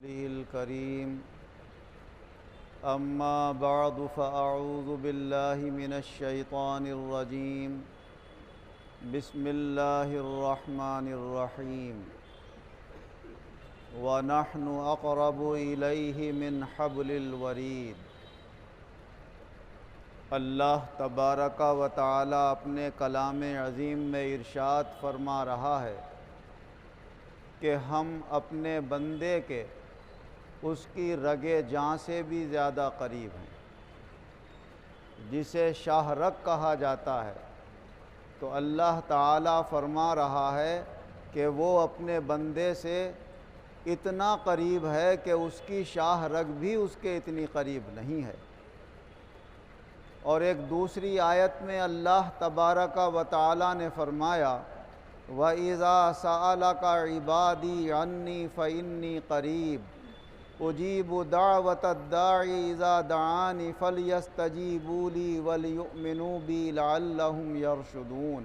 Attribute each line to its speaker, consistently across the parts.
Speaker 1: الكريم أما بعد فأعوذ بالله من الشيطان الرجيم بسم الله الرحمن الرحيم ونحن أقرب إليه من حبل الوريد۔ اللہ تبارک و تعالی اپنے کلام عظیم میں ارشاد فرما رہا ہے کہ ہم اپنے بندے کے اس کی رگے جاں سے بھی زیادہ قریب ہیں، جسے شاہ رگ کہا جاتا ہے۔ تو اللہ تعالی فرما رہا ہے کہ وہ اپنے بندے سے اتنا قریب ہے کہ اس کی شاہ رگ بھی اس کے اتنی قریب نہیں ہے۔ اور ایک دوسری آیت میں اللہ تبارک و تعالی نے فرمایا وَإِذَا سَأَلَكَ عِبَادِي عَنِّي فَإِنِّي قَرِيبٌ أُجِيبُ دَعْوَةَ الدَّاعِ إِذَا دَعَانِ فَلْيَسْتَجِيبُوا لِي وَلْيُؤْمِنُوا بِي لَعَلَّهُمْ يَرْشُدُونَ،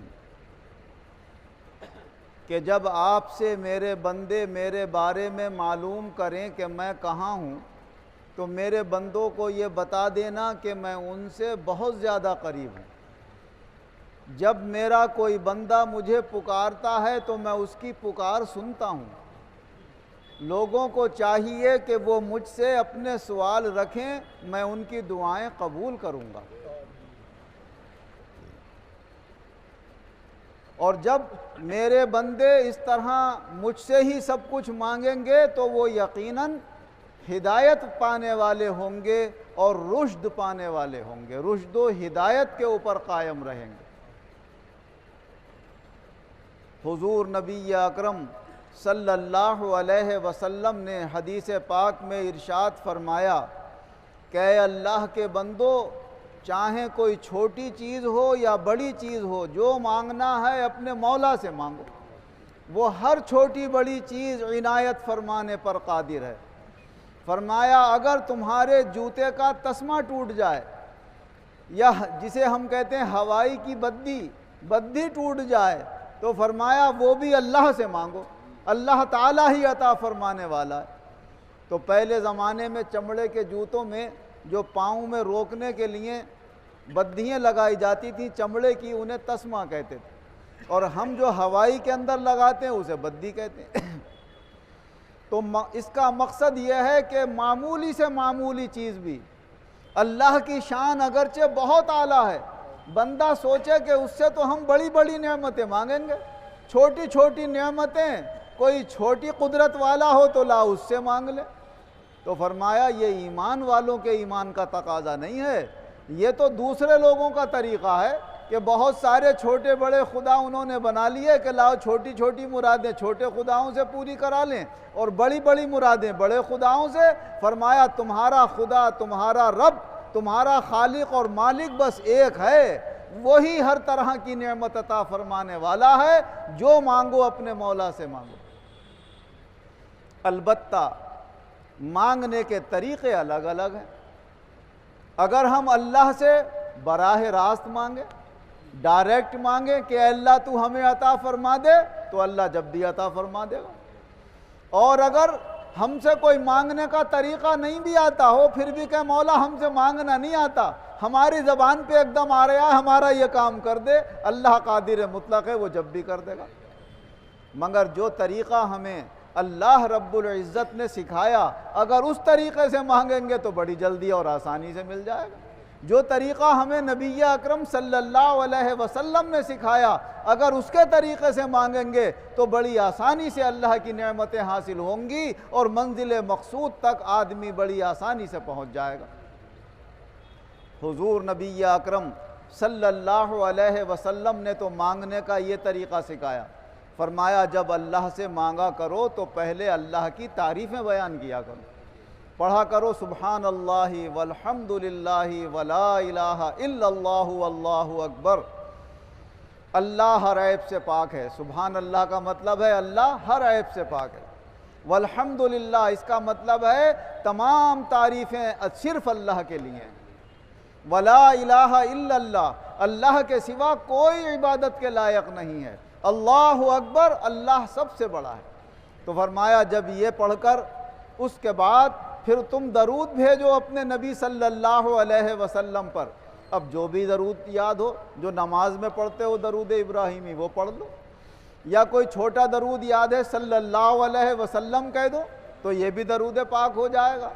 Speaker 1: کہ جب آپ سے میرے بندے میرے بارے میں معلوم کریں کہ میں کہاں ہوں، تو میرے بندوں کو یہ بتا دینا کہ میں ان سے بہت زیادہ قریب ہوں۔ جب میرا کوئی بندہ مجھے پکارتا ہے تو میں اس کی پکار سنتا ہوں۔ لوگوں کو چاہیے کہ وہ مجھ سے اپنے سوال رکھیں، میں ان کی دعائیں قبول کروں گا۔ اور جب میرے بندے اس طرح مجھ سے ہی سب کچھ مانگیں گے تو وہ یقیناً ہدایت پانے والے ہوں گے اور رشد پانے والے ہوں گے، رشد و ہدایت کے اوپر قائم رہیں گے۔ حضور نبی اکرم صلی اللہ علیہ وسلم نے حدیث پاک میں ارشاد فرمایا کہ اے اللہ کے بندو، چاہے کوئی چھوٹی چیز ہو یا بڑی چیز ہو، جو مانگنا ہے اپنے مولا سے مانگو، وہ ہر چھوٹی بڑی چیز عنایت فرمانے پر قادر ہے۔ فرمایا اگر تمہارے جوتے کا تسمہ ٹوٹ جائے، یا جسے ہم کہتے ہیں ہوائی کی بدی ٹوٹ جائے، تو فرمایا وہ بھی اللہ سے مانگو، اللہ تعالیٰ ہی عطا فرمانے والا ہے۔ تو پہلے زمانے میں چمڑے کے جوتوں میں جو پاؤں میں روکنے کے لیے بدیاں لگائی جاتی تھیں چمڑے کی، انہیں تسمہ کہتے تھے، اور ہم جو ہوائی کے اندر لگاتے ہیں اسے بدی کہتے ہیں۔ تو اس کا مقصد یہ ہے کہ معمولی سے معمولی چیز بھی اللہ کی شان اگرچہ بہت اعلیٰ ہے، بندہ سوچے کہ اس سے تو ہم بڑی بڑی نعمتیں مانگیں گے، چھوٹی چھوٹی نعمتیں، کوئی چھوٹی قدرت والا ہو تو لا اس سے مانگ لے۔ تو فرمایا یہ ایمان والوں کے ایمان کا تقاضا نہیں ہے، یہ تو دوسرے لوگوں کا طریقہ ہے کہ بہت سارے چھوٹے بڑے خدا انہوں نے بنا لیے کہ لاؤ چھوٹی چھوٹی مرادیں چھوٹے خداؤں سے پوری کرا لیں اور بڑی بڑی مرادیں بڑے خداؤں سے۔ فرمایا تمہارا خدا، تمہارا رب، تمہارا خالق اور مالک بس ایک ہے، وہی ہر طرح کی نعمت عطا فرمانے والا ہے، جو مانگو اپنے مولا سے مانگو۔ البتہ مانگنے کے طریقے الگ الگ ہیں۔ اگر ہم اللہ سے براہ راست مانگیں، ڈائریکٹ مانگیں کہ اے اللہ تو ہمیں عطا فرما دے، تو اللہ جب بھی عطا فرما دے گا۔ اور اگر ہم سے کوئی مانگنے کا طریقہ نہیں بھی آتا ہو، پھر بھی کہ مولا ہم سے مانگنا نہیں آتا، ہماری زبان پہ ایک دم آ رہا ہے ہمارا یہ کام کر دے، اللہ قادر مطلق ہے، وہ جب بھی کر دے گا۔ مگر جو طریقہ ہمیں اللہ رب العزت نے سکھایا، اگر اس طریقے سے مانگیں گے تو بڑی جلدی اور آسانی سے مل جائے گا۔ جو طریقہ ہمیں نبی اکرم صلی اللہ علیہ وسلم نے سکھایا، اگر اس کے طریقے سے مانگیں گے تو بڑی آسانی سے اللہ کی نعمتیں حاصل ہوں گی اور منزل مقصود تک آدمی بڑی آسانی سے پہنچ جائے گا۔ حضور نبی اکرم صلی اللہ علیہ وسلم نے تو مانگنے کا یہ طریقہ سکھایا۔ فرمایا جب اللہ سے مانگا کرو تو پہلے اللہ کی تعریفیں بیان کیا کرو، پڑھا کرو سبحان اللہ والحمد للہ ولا الہ الا اللہ واللہ اکبر۔ اللہ ہر عیب سے پاک ہے، سبحان اللہ کا مطلب ہے اللہ ہر عیب سے پاک ہے، والحمد للہ اس کا مطلب ہے تمام تعریفیں صرف اللہ کے لیے ہیں، ولا الہ الا اللہ اللہ کے سوا کوئی عبادت کے لائق نہیں ہے، اللہ اکبر اللہ سب سے بڑا ہے۔ تو فرمایا جب یہ پڑھ کر اس کے بعد پھر تم درود بھیجو اپنے نبی صلی اللہ علیہ وسلم پر۔ اب جو بھی درود یاد ہو، جو نماز میں پڑھتے ہو درود ابراہیمی وہ پڑھ لو، یا کوئی چھوٹا درود یاد ہے صلی اللہ علیہ وسلم کہہ دو تو یہ بھی درود پاک ہو جائے گا۔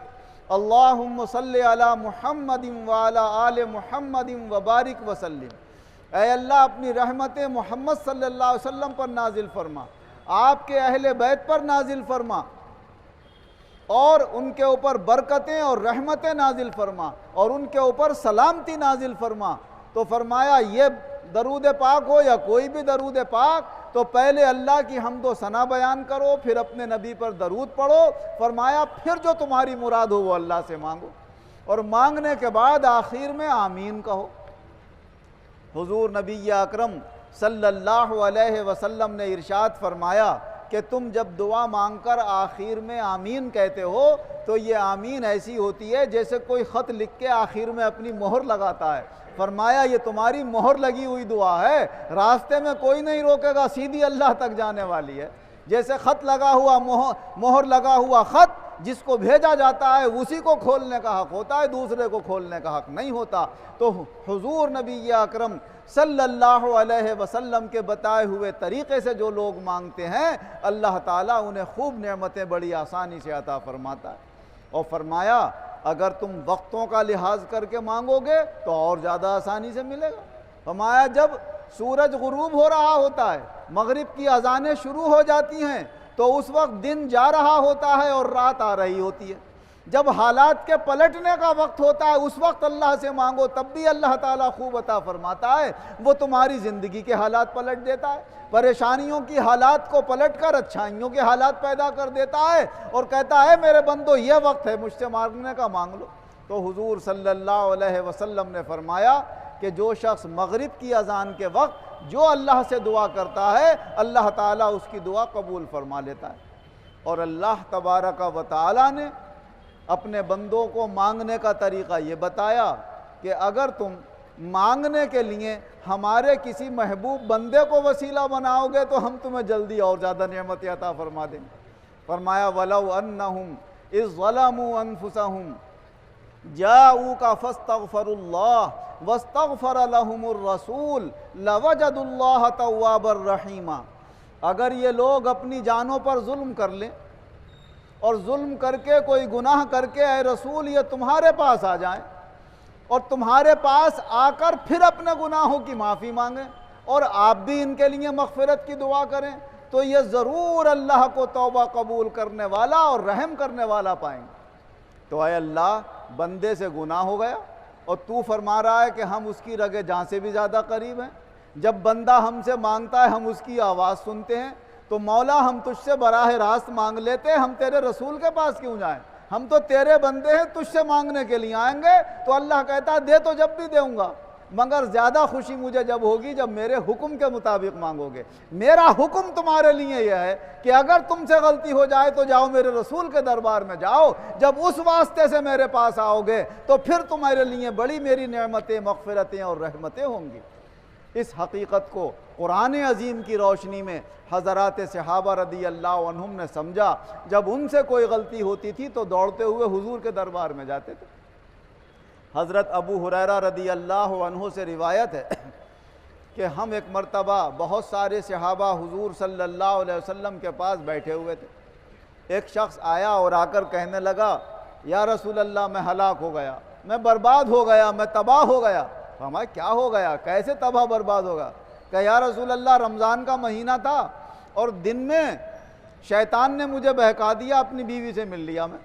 Speaker 1: اللہم صلی علی محمد وعلی آل محمد وبارک وسلم۔ اے اللہ اپنی رحمت محمد صلی اللہ علیہ وسلم پر نازل فرما، آپ کے اہل بیت پر نازل فرما، اور ان کے اوپر برکتیں اور رحمتیں نازل فرما، اور ان کے اوپر سلامتی نازل فرما۔ تو فرمایا یہ درود پاک ہو یا کوئی بھی درود پاک تو پہلے اللہ کی حمد و ثنا بیان کرو، پھر اپنے نبی پر درود پڑھو۔ فرمایا پھر جو تمہاری مراد ہو وہ اللہ سے مانگو، اور مانگنے کے بعد آخر میں آمین کہو۔ حضور نبی اکرم صلی اللہ علیہ وسلم نے ارشاد فرمایا کہ تم جب دعا مانگ کر آخر میں آمین کہتے ہو تو یہ آمین ایسی ہوتی ہے جیسے کوئی خط لکھ کے آخر میں اپنی مہر لگاتا ہے۔ فرمایا یہ تمہاری مہر لگی ہوئی دعا ہے، راستے میں کوئی نہیں روکے گا، سیدھی اللہ تک جانے والی ہے۔ جیسے خط لگا ہوا مہر لگا ہوا خط جس کو بھیجا جاتا ہے اسی کو کھولنے کا حق ہوتا ہے، دوسرے کو کھولنے کا حق نہیں ہوتا۔ تو حضور نبی اکرم صلی اللہ علیہ وسلم کے بتائے ہوئے طریقے سے جو لوگ مانگتے ہیں اللہ تعالیٰ انہیں خوب نعمتیں بڑی آسانی سے عطا فرماتا ہے۔ اور فرمایا اگر تم وقتوں کا لحاظ کر کے مانگو گے تو اور زیادہ آسانی سے ملے گا۔ فرمایا جب سورج غروب ہو رہا ہوتا ہے، مغرب کی اذانیں شروع ہو جاتی ہیں تو اس وقت دن جا رہا ہوتا ہے اور رات آ رہی ہوتی ہے۔ جب حالات کے پلٹنے کا وقت ہوتا ہے اس وقت اللہ سے مانگو، تب بھی اللہ تعالیٰ خوب عطا فرماتا ہے۔ وہ تمہاری زندگی کے حالات پلٹ دیتا ہے، پریشانیوں کی حالات کو پلٹ کر اچھائیوں کے حالات پیدا کر دیتا ہے، اور کہتا ہے میرے بندو یہ وقت ہے مجھ سے مانگنے کا، مانگ لو۔ تو حضور صلی اللہ علیہ وسلم نے فرمایا کہ جو شخص مغرب کی اذان کے وقت جو اللہ سے دعا کرتا ہے اللہ تعالیٰ اس کی دعا قبول فرما لیتا ہے۔ اور اللہ تبارک و تعالیٰ نے اپنے بندوں کو مانگنے کا طریقہ یہ بتایا کہ اگر تم مانگنے کے لیے ہمارے کسی محبوب بندے کو وسیلہ بناؤ گے تو ہم تمہیں جلدی اور زیادہ نعمت عطا فرما دیں گے۔ فرمایا وَلَوْ أَنَّهُمْ إِذْ ظَلَمُوا أَنفُسَهُمْ جَاءُوكَ فَاسْتَغْفَرُوا اللَّهَ وَاسْتَغْفَرَ لَهُمُ الرَّسُولُ لَوَجَدُوا اللَّهَ تَوَّابًا رَحِيمًا۔ اگر یہ لوگ اپنی جانوں پر ظلم کر لیں اور ظلم کر کے کوئی گناہ کر کے اے رسول یہ تمہارے پاس آ جائیں اور تمہارے پاس آ کر پھر اپنے گناہوں کی معافی مانگیں اور آپ بھی ان کے لیے مغفرت کی دعا کریں تو یہ ضرور اللہ کو توبہ قبول کرنے والا اور رحم کرنے والا پائیں گے۔ تو اے اللہ بندے سے گناہ ہو گیا اور تو فرما رہا ہے کہ ہم اس کی رگ جاں سے بھی زیادہ قریب ہیں، جب بندہ ہم سے مانگتا ہے ہم اس کی آواز سنتے ہیں، تو مولا ہم تجھ سے براہ راست مانگ لیتے، ہم تیرے رسول کے پاس کیوں جائیں؟ ہم تو تیرے بندے ہیں، تجھ سے مانگنے کے لیے آئیں گے۔ تو اللہ کہتا ہے دے تو جب بھی دوں گا، مگر زیادہ خوشی مجھے جب ہوگی جب میرے حکم کے مطابق مانگو گے۔ میرا حکم تمہارے لیے یہ ہے کہ اگر تم سے غلطی ہو جائے تو جاؤ میرے رسول کے دربار میں جاؤ، جب اس واسطے سے میرے پاس آؤ گے تو پھر تمہارے لیے بڑی میری نعمتیں، مغفرتیں اور رحمتیں ہوں گی۔ اس حقیقت کو قرآن عظیم کی روشنی میں حضرات صحابہ رضی اللہ عنہم نے سمجھا، جب ان سے کوئی غلطی ہوتی تھی تو دوڑتے ہوئے حضور کے دربار میں جاتے تھے۔ حضرت ابو ہریرہ رضی اللہ عنہ سے روایت ہے کہ ہم ایک مرتبہ بہت سارے صحابہ حضور صلی اللہ علیہ وسلم کے پاس بیٹھے ہوئے تھے۔ ایک شخص آیا اور آ کر کہنے لگا یا رسول اللہ میں ہلاک ہو گیا، میں برباد ہو گیا، میں تباہ ہو گیا۔ فرمایا کیا ہو گیا، کیسے تباہ برباد ہوگا؟ کہ یا رسول اللہ رمضان کا مہینہ تھا اور دن میں شیطان نے مجھے بہکا دیا، اپنی بیوی سے مل لیا میں،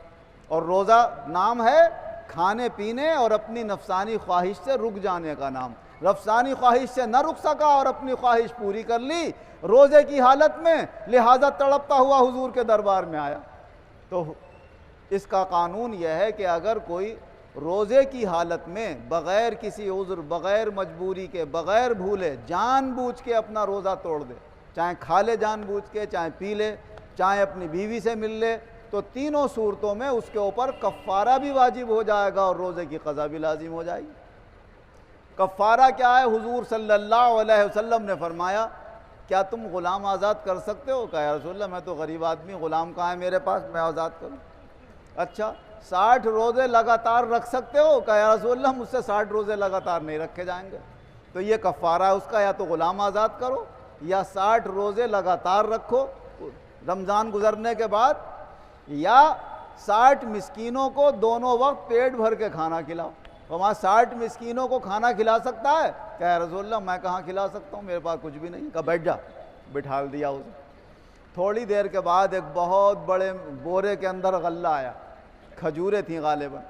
Speaker 1: اور روزہ نام ہے کھانے پینے اور اپنی نفسانی خواہش سے رک جانے کا نام، نفسانی خواہش سے نہ رک سکا اور اپنی خواہش پوری کر لی روزے کی حالت میں، لہذا تڑپتا ہوا حضور کے دربار میں آیا۔ تو اس کا قانون یہ ہے کہ اگر کوئی روزے کی حالت میں بغیر کسی عذر، بغیر مجبوری کے، بغیر بھولے جان بوجھ کے اپنا روزہ توڑ دے، چاہے کھا لے جان بوجھ کے، چاہے پی لے، چاہے اپنی بیوی سے مل لے، تو تینوں صورتوں میں اس کے اوپر کفارہ بھی واجب ہو جائے گا اور روزے کی قضا بھی لازم ہو جائے گی۔ کفارہ کیا ہے؟ حضور صلی اللہ علیہ وسلم نے فرمایا کیا تم غلام آزاد کر سکتے ہو؟ کہا یا رسول اللہ میں تو غریب آدمی، غلام کہاں ہے میرے پاس میں آزاد کروں؟ اچھا 60 روزے لگاتار رکھ سکتے ہو؟ کہ یا رسول اللہ مجھ سے 60 روزے لگاتار نہیں رکھے جائیں گے۔ تو یہ کفارہ ہے اس کا، یا تو غلام آزاد کرو یا 60 روزے لگاتار رکھو رمضان گزرنے کے بعد، یا 60 مسکینوں کو دونوں وقت پیٹ بھر کے کھانا کھلاؤ۔ وہاں 60 مسکینوں کو کھانا کھلا سکتا ہے؟ کہ یا رسول اللہ میں کہاں کھلا سکتا ہوں، میرے پاس کچھ بھی نہیں۔ کہا بیٹھ جا، بٹھال دیا اسے۔ تھوڑی دیر کے بعد ایک بہت بڑے بورے کے اندر غلہ آیا، کھجوریں تھیں غالباً،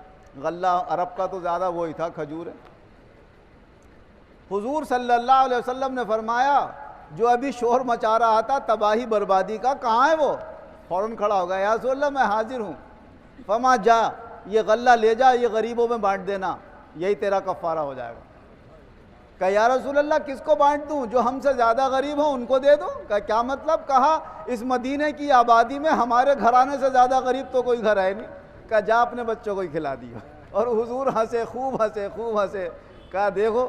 Speaker 1: غلہ عرب کا تو زیادہ وہی تھا کھجوریں۔ حضور صلی اللہ علیہ وسلم نے فرمایا جو ابھی شور مچا رہا تھا تباہی بربادی کا، کہاں ہے وہ؟ فوراً کھڑا ہو گیا، یا رسول اللہ میں حاضر ہوں۔ فرمایا جا یہ غلہ لے جا، یہ غریبوں میں بانٹ دینا، یہی تیرا کفارہ ہو جائے گا۔ کہا یا رسول اللہ کس کو بانٹ دوں؟ جو ہم سے زیادہ غریب ہوں ان کو دے دوں؟ کہا کیا مطلب؟ کہا اس مدینے کی آبادی میں ہمارے گھرانے سے زیادہ غریب تو کوئی گھر ہے نہیں۔ کہا جا اپنے بچوں کو ہی کھلا دیا۔ اور حضور ہنسے، خوب ہنسے، خوب ہنسے۔ کہا دیکھو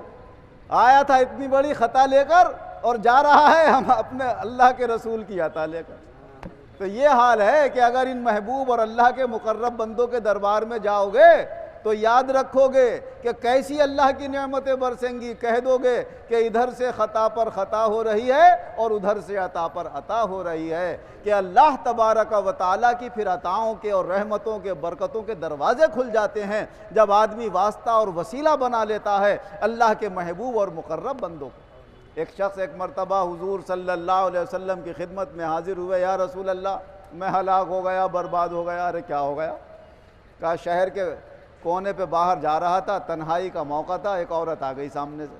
Speaker 1: آیا تھا اتنی بڑی خطا لے کر اور جا رہا ہے ہم اپنے اللہ کے رسول کی عطا لے کر۔ تو یہ حال ہے کہ اگر ان محبوب اور اللہ کے مقرب بندوں کے دربار میں جاؤ گے تو یاد رکھو گے کہ کیسی اللہ کی نعمتیں برسیں گی۔ کہہ دو گے کہ ادھر سے خطا پر خطا ہو رہی ہے اور ادھر سے عطا پر عطا ہو رہی ہے، کہ اللہ تبارک و تعالیٰ کی پھر عطاؤں کے اور رحمتوں کے برکتوں کے دروازے کھل جاتے ہیں جب آدمی واسطہ اور وسیلہ بنا لیتا ہے اللہ کے محبوب اور مقرب بندوں کو۔ ایک شخص ایک مرتبہ حضور صلی اللہ علیہ وسلم کی خدمت میں حاضر ہوئے، یا رسول اللہ میں ہلاک ہو گیا، برباد ہو گیا۔ ارے کیا ہو گیا؟ کہا شہر کے کونے پہ باہر جا رہا تھا، تنہائی کا موقع تھا، ایک عورت آ گئی سامنے سے،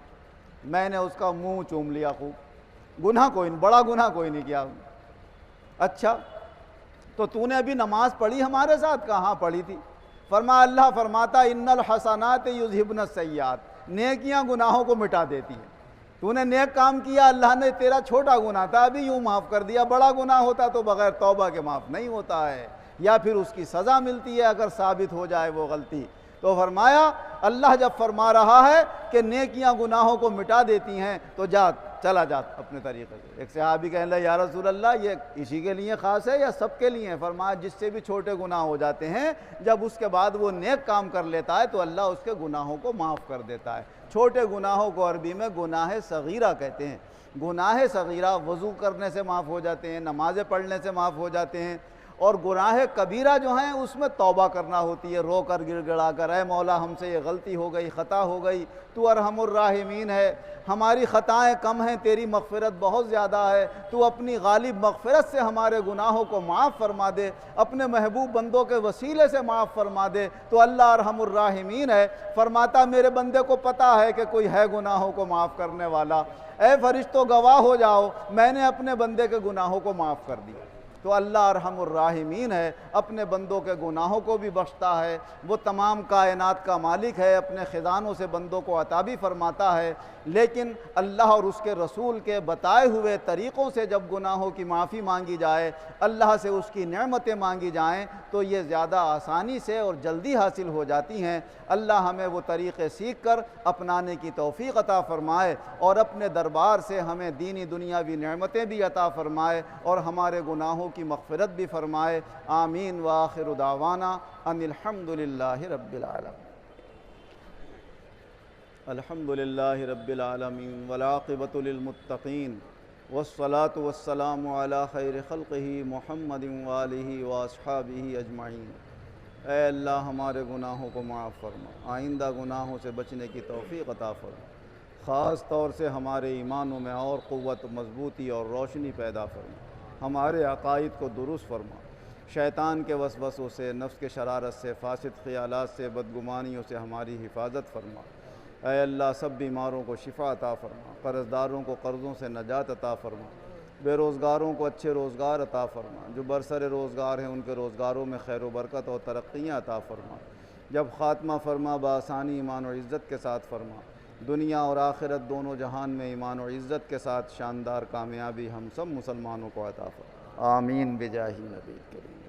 Speaker 1: میں نے اس کا منہ چوم لیا خوب۔ گناہ کوئی نہیں، بڑا گناہ کوئی نہیں کیا۔ اچھا تو تو نے ابھی نماز پڑھی ہمارے ساتھ؟ کہاں پڑھی تھی؟ فرمایا اللہ فرماتا ان الحسنات یذہبن السیئات، نیکیاں گناہوں کو مٹا دیتی ہیں۔ تو نے نیک کام کیا، اللہ نے تیرا چھوٹا گناہ تھا ابھی یوں معاف کر دیا، بڑا گناہ ہوتا تو بغیر توبہ کے معاف نہیں ہوتا ہے، یا پھر اس کی سزا ملتی ہے اگر ثابت ہو جائے وہ غلطی۔ تو فرمایا اللہ جب فرما رہا ہے کہ نیکیاں گناہوں کو مٹا دیتی ہیں تو جا چلا جا اپنے طریقے سے۔ ایک صحابی کہنے لگے یا رسول اللہ یہ اسی کے لیے خاص ہے یا سب کے لیے؟ فرمایا جس سے بھی چھوٹے گناہ ہو جاتے ہیں جب اس کے بعد وہ نیک کام کر لیتا ہے تو اللہ اس کے گناہوں کو معاف کر دیتا ہے۔ چھوٹے گناہوں کو عربی میں گناہ صغیرہ کہتے ہیں۔ گناہ صغیرہ وضو کرنے سے معاف ہو جاتے ہیں، نمازیں پڑھنے سے معاف ہو جاتے ہیں، اور گناہ کبیرہ جو ہیں اس میں توبہ کرنا ہوتی ہے، رو کر گڑ گڑا کر اے مولا ہم سے یہ غلطی ہو گئی، خطا ہو گئی، تو ارحم الراحمین ہے، ہماری خطائیں کم ہیں، تیری مغفرت بہت زیادہ ہے، تو اپنی غالب مغفرت سے ہمارے گناہوں کو معاف فرما دے، اپنے محبوب بندوں کے وسیلے سے معاف فرما دے، تو اللہ ارحم الراحمین ہے۔ فرماتا میرے بندے کو پتہ ہے کہ کوئی ہے گناہوں کو معاف کرنے والا، اے فرشتوں گواہ ہو جاؤ میں نے اپنے بندے کے گناہوں کو معاف کر دیا۔ تو اللہ ارحم الراحمین ہے، اپنے بندوں کے گناہوں کو بھی بخشتا ہے، وہ تمام کائنات کا مالک ہے، اپنے خزانوں سے بندوں کو عطا بھی فرماتا ہے، لیکن اللہ اور اس کے رسول کے بتائے ہوئے طریقوں سے جب گناہوں کی معافی مانگی جائے، اللہ سے اس کی نعمتیں مانگی جائیں تو یہ زیادہ آسانی سے اور جلدی حاصل ہو جاتی ہیں۔ اللہ ہمیں وہ طریقے سیکھ کر اپنانے کی توفیق عطا فرمائے اور اپنے دربار سے ہمیں دینی دنیاوی نعمتیں بھی عطا فرمائے اور ہمارے گناہوں کی مغفرت بھی فرمائے۔ آمین وآخر دعوانا ان الحمدللہ رب العالمین۔ الحمدللہ رب العالمین والعاقبۃ للمتقین والصلاة والسلام علی خیر خلقہ محمد وآلہ واصحابہ اجمعین۔ اے اللہ ہمارے گناہوں کو معاف فرما، آئندہ گناہوں سے بچنے کی توفیق عطا فرما، خاص طور سے ہمارے ایمانوں میں اور قوت، مضبوطی اور روشنی پیدا فرما، ہمارے عقائد کو درست فرما، شیطان کے وسوسوں سے، نفس کے شرارت سے، فاسد خیالات سے، بدگمانیوں سے ہماری حفاظت فرما۔ اے اللہ سب بیماروں کو شفا عطا فرما، قرض داروں کو قرضوں سے نجات عطا فرما، بے روزگاروں کو اچھے روزگار عطا فرما، جو برسر روزگار ہیں ان کے روزگاروں میں خیر و برکت اور ترقیاں عطا فرما، جب خاتمہ فرما بآسانی ایمان و عزت کے ساتھ فرما، دنیا اور آخرت دونوں جہان میں ایمان و عزت کے ساتھ شاندار کامیابی ہم سب مسلمانوں کو عطا فرما۔ آمین بجاہ نبی کریم۔